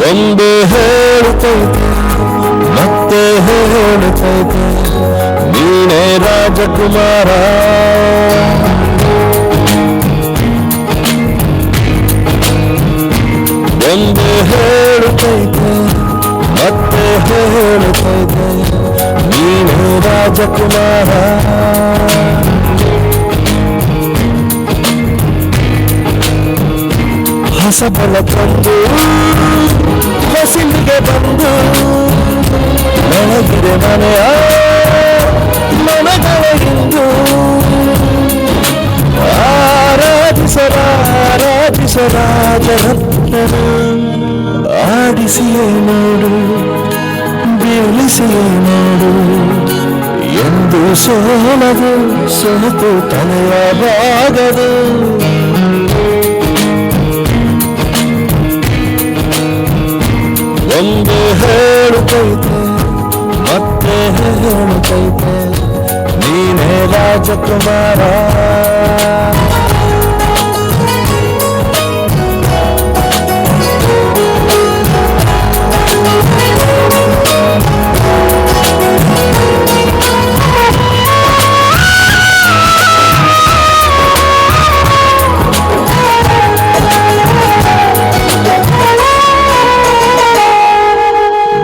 ಒಂದು ಹೇಳುತ್ತೈತೆ ಮತ್ತೆ ಹೇಳುತ್ತೈತೆ ನೀನೇ ರಾಜಕುಮಾರ. ಒಂದು ಹೇಳುತ್ತೈತೆ ಮತ್ತೆ ಹೇಳುತ್ತೈತೆ ನೀನೇ ರಾಜಕುಮಾರ. ಹೊಸ ಬೆಳಕೊಂದು ಹೊಸಿಲಿಗೆ ಬಂದು ಬೆಳಗಿದೆ ಮನೆಯ ಮನಗಳಿಂದು ಆರಾಧಿಸರಾಜರತ್ನನ ಆಡಿಸಿಯೇ ನೋಡು ಬೀಳಿಸಿಯೇ ನೋಡು ಎಂದು ಸೋಲದು ಸೋತು ತಲೆಯಬಾಗದು. ಒಂದು ಹೇಳುತ್ತೈತೆ ಮತ್ತೆ ಹೇಳುತ್ತೈತೆ ನೀನೇ ರಾಜಕುಮಾರ.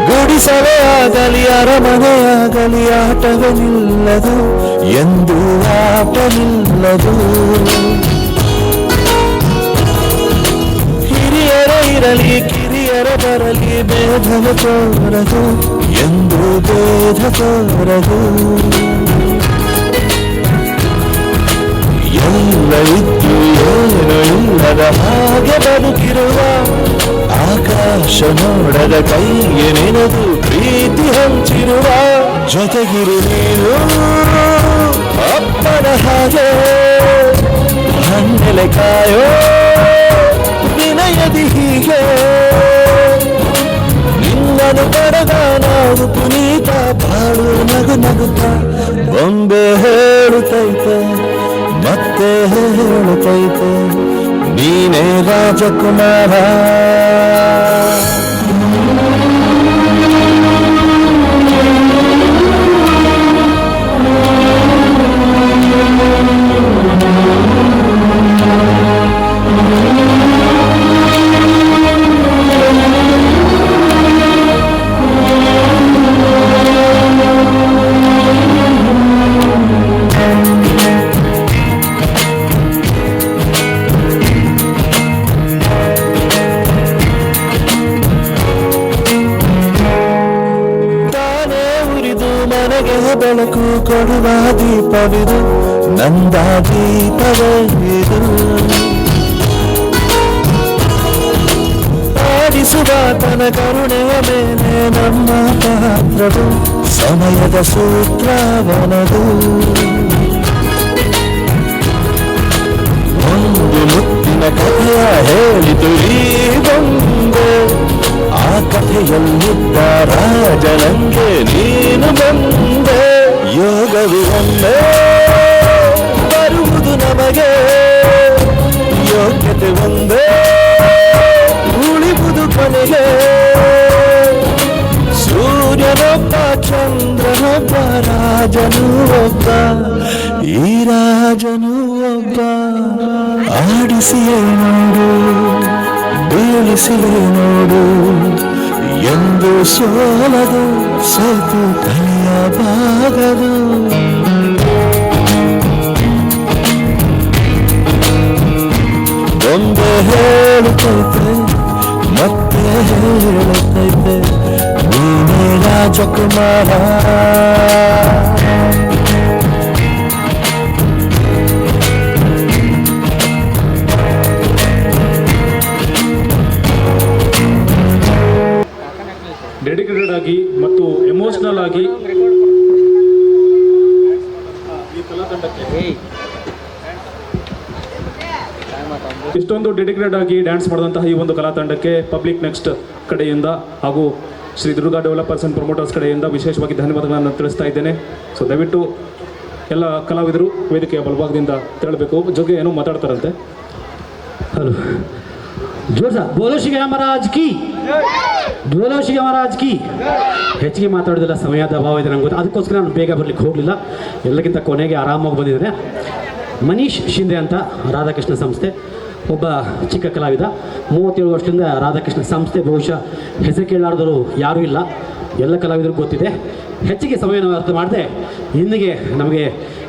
ಗುಡಿಸಲೇ ಆಗಲಿ ಅರಮನೆಯಾಗಲಿ ಆಟವೇ ನಿಲ್ಲದು ಎಂದು ಆಟ ನಿಲ್ಲದು. ಹಿರಿಯರ ಇರಲಿ ಕಿರಿಯರ ಬರಲಿ ಭೇದವ ತೋರದು ಎಂದು ಭೇದ ತೋರದು. ಎಲ್ಲ ಇದ್ದು ಏನು ಇಲ್ಲದ ಹಾಗೆ ಬದುಕಿರುವ ಆಕಾಶ ನೋಡದ ಕೈಗೆ ನೆನೆದು ಪ್ರೀತಿ ಹಂಚಿರುವ ಜೊತೆಗಿರು ನೀನು ಅಪ್ಪನ ಹಾಗೆ ಹಣ್ಣೆಲೆ ಕಾಯೋ ವಿನಯದಿ ಹೀಗೆ ನಿನ್ನನು ಪಡೆದ ನಾವು ಪುನೀತ ಬಾಳು ನಗು ನಗುತ್ತ. ಬೊಂಬೆ ಹೇಳುತ್ತೈತೆ ಮತ್ತೆ ಹೇಳುತ್ತೈತೆ ನೀನೇ ರಾಜಕುಮಾರ. ಮನೆಗೆ ಬೆಳಕು ಕೊಡುವ ದೀಪವಿದು ನಂದ ದೀಪವೇ ಇದು. ಆಡಿಸುವ ತನ ಕರುಣೆಯ ಮೇಲೆ ನಮ್ಮ ಪಾತ್ರವು ಸಮಯದ ಸೂತ್ರವನದು. ಒಂದು ಮುತ್ತಿನ ಕಥೆಯ ಹೇಳಿತು ಈ ಬೊಂಬೆ, ಆ ಕಥೆಯಲ್ಲಿದ್ದ ರಾಜನಂಗೆ ನೀನು ಬಂದೆ. ಯೋಗವಿರೊಮ್ಮೆ ಬರುವುದು ನಮಗೆ, ಯೋಗ್ಯತೆ ಒಂದೇ ಉಳಿವುದು ಕೊನೆಗೆ. ಸೂರ್ಯನೊಬ್ಬ ಚಂದ್ರನೊಬ್ಬ ರಾಜನು ಒಬ್ಬ, ಈ ರಾಜನು ಒಬ್ಬ. ಆಡಿಸಿಯೇ ನೋಡು ಬೀಳಿಸಿಯೇ ನೋಡು ಎಂದು ಸೋಲದು ಸೋತು ಕಲಿಯಬಾಗದು. ಒಂದೇ ಹೇಳುತ್ತೈತೆ ಮತ್ತೆ ಹೇಳುತ್ತೈತೆ ನೀನೇ ರಾಜಕುಮಾರ. ಡೆಡಿಕೇಟೆಡ್ ಆಗಿ ಮತ್ತು ಎಮೋಷನಲ್ ಆಗಿ ಈ ಕಲಾತಂಡಕ್ಕೆ ಇಷ್ಟೊಂದು ಡೆಡಿಕೇಟೆಡ್ ಆಗಿ ಡ್ಯಾನ್ಸ್ ಮಾಡಿದಂತಹ ಈ ಒಂದು ಕಲಾತಂಡಕ್ಕೆ ಪಬ್ಲಿಕ್ ನೆಕ್ಸ್ಟ್ ಕಡೆಯಿಂದ ಹಾಗೂ Shri Durga developers and promoters ಕಡೆಯಿಂದ ವಿಶೇಷವಾಗಿ ಧನ್ಯವಾದಗಳನ್ನು ತಿಳಿಸ್ತಾ ಇದ್ದೇನೆ. ಸೊ ದಯವಿಟ್ಟು ಎಲ್ಲ ಕಲಾವಿದರು ವೇದಿಕೆಯ ಬಲಭಾಗದಿಂದ ತೆರಳಬೇಕು. ಜೊತೆ ಏನೋ ಮಾತಾಡ್ತಾರಂತೆ. ಹಲೋ ಜೋರ್ ಸರ್, ಬೋಲೋ ಶ್ರೀ ಮಹಾರಾಜ್ ಕಿ, ಬೋಲೋ ಶ್ರೀ ಮಹಾರಾಜ್ ಕಿ. ಹೆಚ್ಚಿಗೆ ಮಾತಾಡೋದಿಲ್ಲ, ಸಮಯದ ಅಭಾವ ಇದೆ ನಂಗೆ ಗೊತ್ತು, ಅದಕ್ಕೋಸ್ಕರ ನಾನು ಬೇಗ ಬರಲಿಕ್ಕೆ ಹೋಗಲಿಲ್ಲ. ಎಲ್ಲಕ್ಕಿಂತ ಕೊನೆಗೆ ಆರಾಮಾಗಿ ಬಂದಿದ್ದಾರೆ. ಮನೀಶ್ ಶಿಂದೆ ಅಂತ, ರಾಧಾಕೃಷ್ಣ ಸಂಸ್ಥೆ, ಒಬ್ಬ ಚಿಕ್ಕ ಕಲಾವಿದ. 37 ವರ್ಷದಿಂದ ರಾಧಾಕೃಷ್ಣ ಸಂಸ್ಥೆ, ಬಹುಶಃ ಹೆಸರು ಕೇಳಾರ್ದವರು ಯಾರೂ ಇಲ್ಲ, ಎಲ್ಲ ಕಲಾವಿದರಿಗೂ ಗೊತ್ತಿದೆ. ಹೆಚ್ಚಿಗೆ ಸಮಯವನ್ನು ವ್ಯರ್ಥ ಮಾಡದೆ ಇಂದಿಗೆ ನಮಗೆ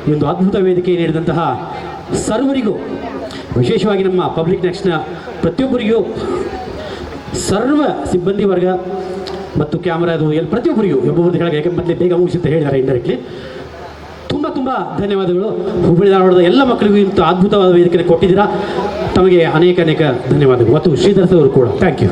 ಈ ಒಂದು ಅದ್ಭುತ ವೇದಿಕೆ ನೀಡಿದಂತಹ ಸರ್ವರಿಗೂ, ವಿಶೇಷವಾಗಿ ನಮ್ಮ ಪಬ್ಲಿಕ್ ನೆಕ್ಸ್ಟ್ನ ಪ್ರತಿಯೊಬ್ಬರಿಗೂ, ಸರ್ವ ಸಿಬ್ಬಂದಿ ವರ್ಗ ಮತ್ತು ಕ್ಯಾಮರಾದು ಪ್ರತಿಯೊಬ್ಬರಿಗೂ, ಒಬ್ಬೊಬ್ಬರು ಹೇಳಕ್ಕೆ ಯಾಕೆ ಮೊದಲೇ ಬೇಗ ಮುಗಿಸುತ್ತೆ ಹೇಳಿದ್ದಾರೆ ಇಂಡೈರೆಕ್ಟ್ಲಿ. ತುಂಬ ಧನ್ಯವಾದಗಳು. ಹುಬ್ಬಳ್ಳಿ ಧಾರವಾಡದ ಎಲ್ಲ ಮಕ್ಕಳಿಗೂ ಇಂಥ ಅದ್ಭುತವಾದ ವೇದಿಕೆ ಕೊಟ್ಟಿದ್ದೀರಾ. ತಮಗೆ ಅನೇಕ ಧನ್ಯವಾದಗಳು. ಮತ್ತು ಶ್ರೀಧರ್ ಸರ್ ಅವರು ಕೂಡ ಥ್ಯಾಂಕ್ ಯು.